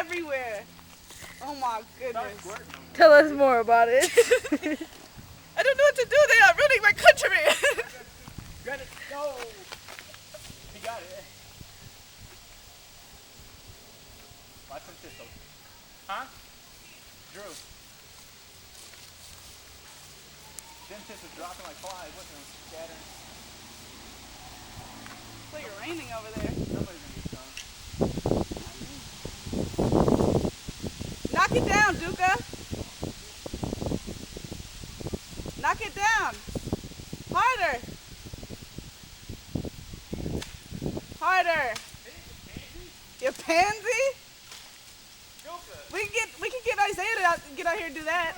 everywhere. Oh my goodness. Tell us more about it. I don't know what to do. They are ruining my country. Get it. Go. He got it. Watch some thistles. Huh? Drew. Them thistles dropping like flies. Look at them scattering. It's like raining over there. Somebody's gonna get some. Knock it down, Duca. Knock it down. Harder. Harder. Your pansy? We can get Isaiah to get out here and do that.